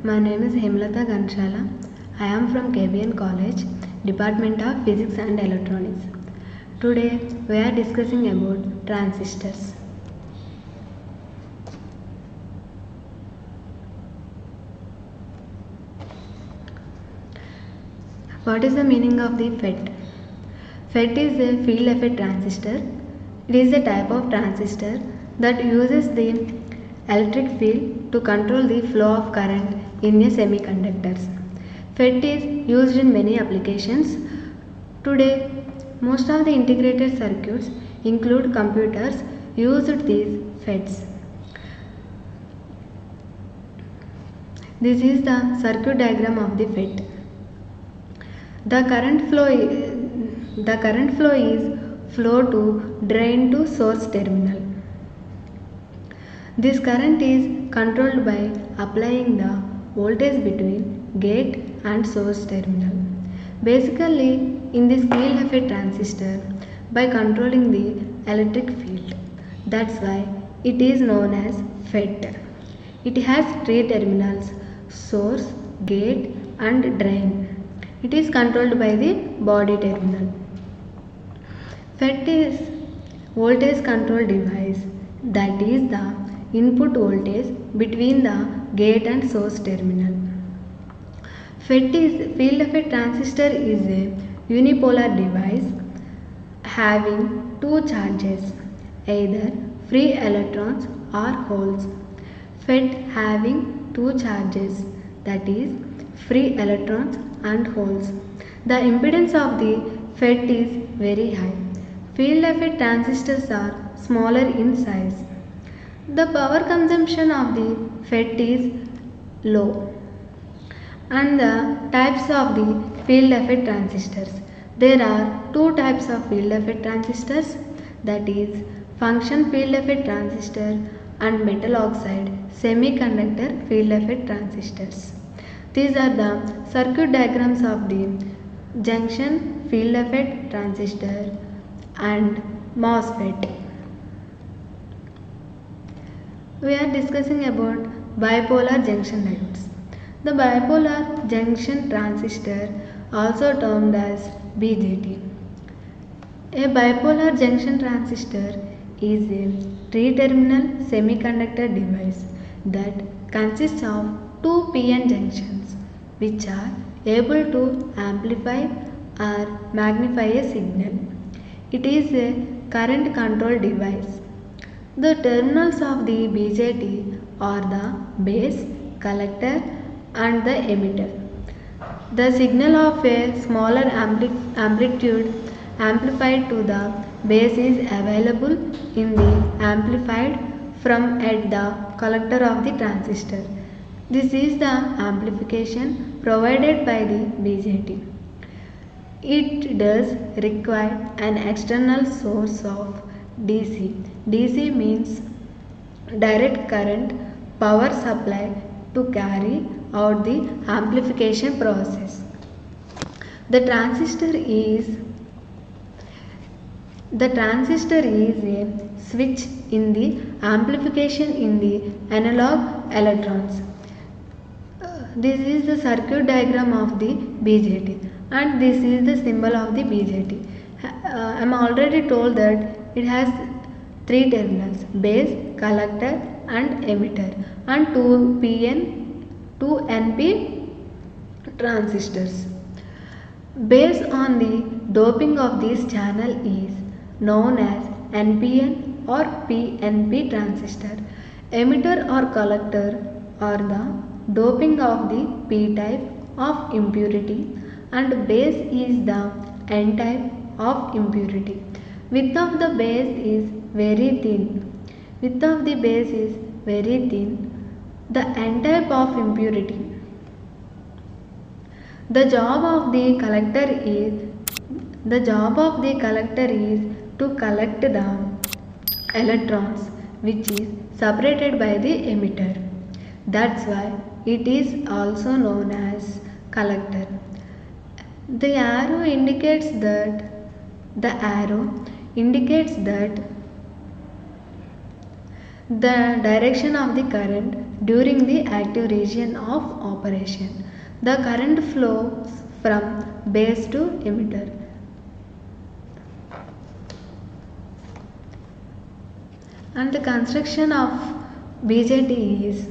My name is Hemlata Ganshala. I am from KBN College, Department of Physics and Electronics. Today we are discussing about transistors. What is the meaning of the FET? FET is a field effect transistor. It is a type of transistor that uses the electric field to control the flow of current in a semiconductors. FET is used in many applications. Today, most of the integrated circuits include computers used these FETs. This is the circuit diagram of the FET. The current flow is flow to drain to source terminal. This current is controlled by applying the voltage between gate and source terminal. Basically, in this field effect transistor, by controlling the electric field. That's why it is known as FET. It has three terminals: source, gate and drain. It is controlled by the body terminal. FET is voltage control device, that is the input voltage between the gate and source terminal. Field effect transistor is a unipolar device having two charges, either free electrons or holes. FET having two charges, that is free electrons and holes. The impedance of the FET is very high. Field effect transistors are smaller in size. The power consumption of the FET is low. And the types of the field effect transistors. There are two types of field effect transistors, that is function field effect transistor and metal oxide semiconductor field effect transistors. These are the circuit diagrams of the junction field effect transistor and MOSFET. We are discussing about bipolar junction diodes. The bipolar junction transistor, also termed as BJT. A bipolar junction transistor is a three-terminal semiconductor device that consists of two PN junctions which are able to amplify or magnify a signal. It is a current control device. The terminals of the BJT are the base, collector and the emitter. The signal of a smaller amplitude amplified to the base is available in the amplified from at the collector of the transistor. This is the amplification provided by the BJT. It does require an external source of DC. DC means direct current power supply to carry out the amplification process. The transistor is a switch in the amplification in the analog electrons. This is the circuit diagram of the BJT and this is the symbol of the BJT. I am already told that it has three terminals: base, collector and emitter, and two PN, two NP transistors. Based on the doping of this channel is known as NPN or PNP transistor. Emitter or collector are the doping of the P-type of impurity and base is the N-type of impurity. Width of the base is very thin. The N-type of impurity. The job of the collector is to collect the electrons which is separated by the emitter. That's why it is also known as collector. The arrow indicates that the direction of the current during the active region of operation. The current flows from base to emitter. And the construction of BJT is,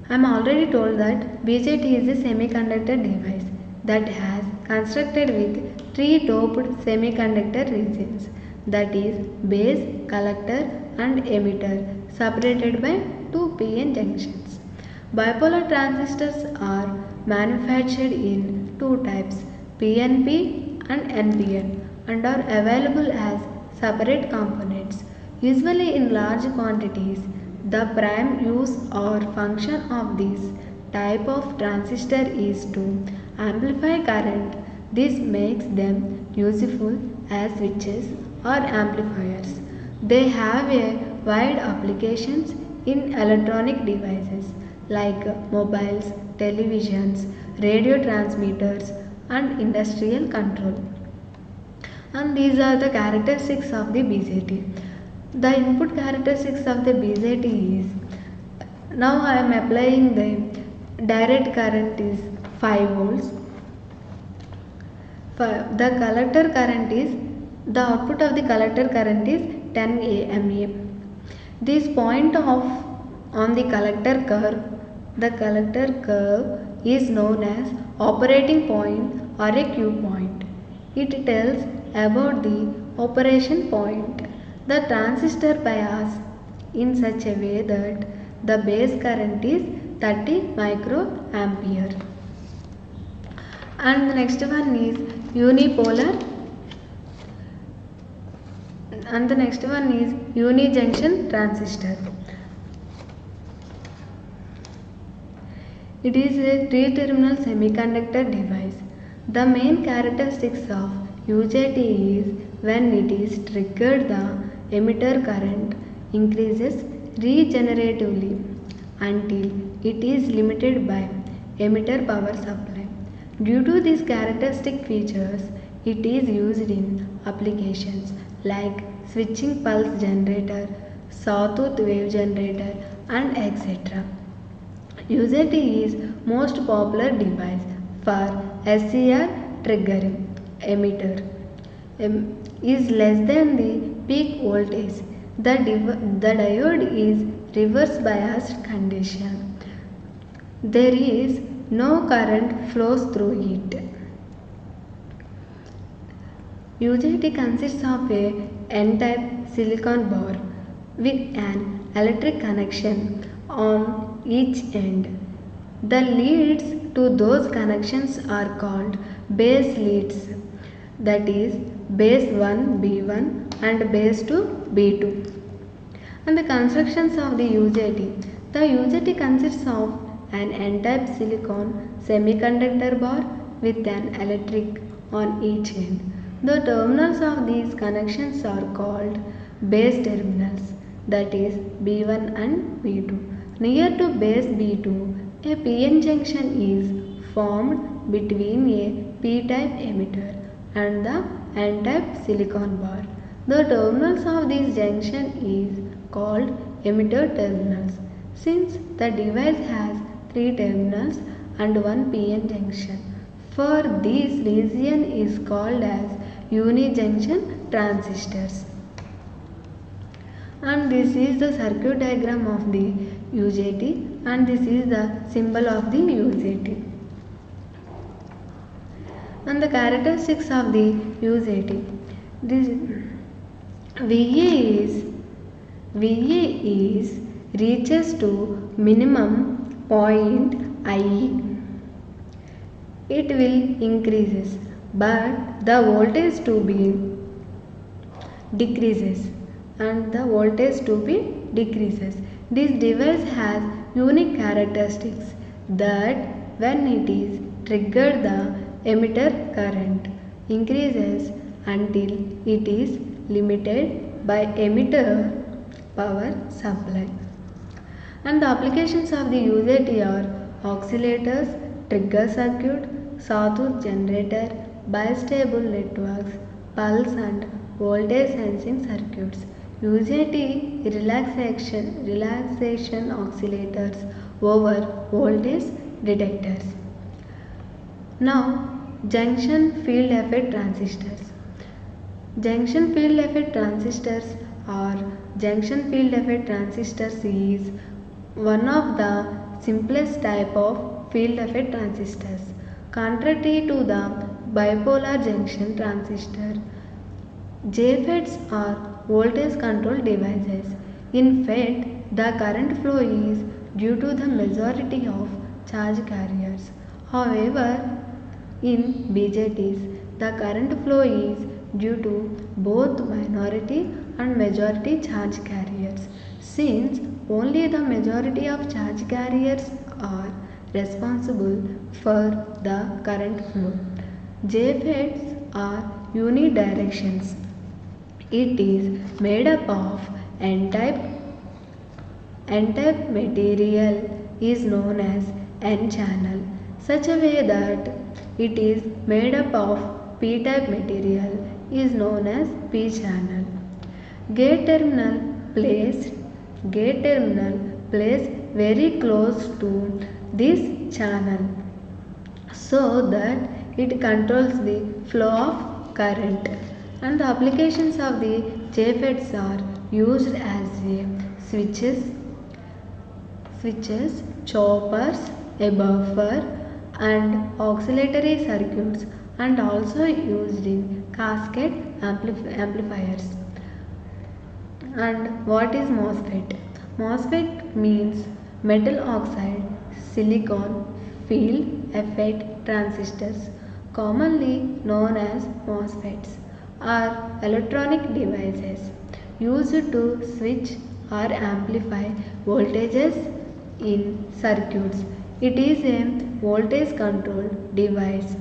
I am already told that BJT is a semiconductor device that has constructed with three doped semiconductor regions, that is base, collector and emitter, separated by two PN junctions. Bipolar transistors are manufactured in two types, PNP and NPN, and are available as separate components, usually in large quantities. The prime use or function of this type of transistor is to amplify current. This makes them useful as switches or amplifiers. They have a wide applications in electronic devices like mobiles, televisions, radio transmitters and industrial control. And these are the characteristics of the BJT. The input characteristics of the BJT is, now I am applying the direct current is 5 volts. The collector current is, the output of the collector current is 10 mA. This point of on the collector curve is known as operating point or a Q point. It tells about the operation point. The transistor bias in such a way that the base current is 30 microampere. And the next one is unipole junction transistor. It is a three-terminal semiconductor device. The main characteristics of UJT is, when it is triggered, the emitter current increases regeneratively until it is limited by emitter power supply. Due to these characteristic features, it is used in applications like switching pulse generator, sawtooth wave generator and etc. UJT is most popular device for SCR triggering. Emitter is less than the peak voltage. The diode is reverse biased condition. There is no current flows through it. UJT consists of a N-type silicon bar with an electric connection on each end. The leads to those connections are called base leads, that is base 1 B1 and base 2 B2. And the constructions of the UJT. The UJT consists of an N-type silicon semiconductor bar with an electric on each end. The terminals of these connections are called base terminals, that is B1 and B2. Near to base B2, a PN junction is formed between a P-type emitter and the N-type silicon bar. The terminals of this junction is called emitter terminals. Since the device has 3 terminals and 1 PN junction, for this region is called as unijunction transistors. And this is the circuit diagram of the UJT, and this is the symbol of the UJT. And the characteristics of the UJT. This VA is reaches to minimum point IE. It will increases, but the voltage to be decreases, and the voltage to be decreases. This device has unique characteristics that when it is triggered, the emitter current increases until it is limited by emitter power supply. And the applications of the UJT are oscillators, trigger circuit, sawtooth generator, bistable networks, pulse and voltage sensing circuits. UJT relaxation oscillators over voltage detectors. Now, junction field effect transistors. Junction field effect transistors or junction field effect transistors is one of the simplest type of field effect transistors. Contrary to the bipolar junction transistor, JFETs are voltage control devices. In FET, the current flow is due to the majority of charge carriers. However, in BJTs, the current flow is due to both minority and majority charge carriers. Since only the majority of charge carriers are responsible for the current flow, JFETs are unidirections. It is made up of N-type. N-type material is known as N-channel, such a way that it is made up of P-type material is known as P-channel. Gate terminal placed very close to this channel so that it controls the flow of current. And the applications of the JFETs are used as switches, choppers, a buffer and oscillatory circuits, and also used in cascade amplifiers. And what is MOSFET? MOSFET means metal oxide silicon field effect transistors, commonly known as MOSFETs, are electronic devices used to switch or amplify voltages in circuits. It is a voltage controlled device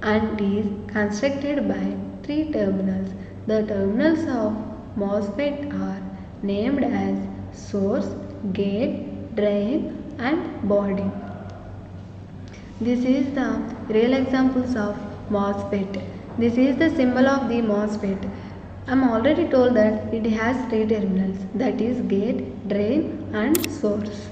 and is constructed by three terminals. The terminals of MOSFET are named as source, gate, drain and body. This is the real examples of MOSFET. This is the symbol of the MOSFET. I am already told that it has three terminals, that is gate, drain and source.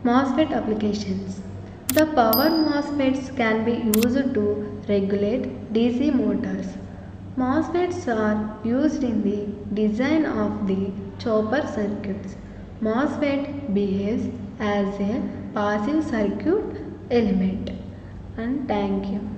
MOSFET applications. The power MOSFETs can be used to regulate DC motors. MOSFETs are used in the design of the chopper circuits. MOSFET behaves as a passive circuit element. And thank you.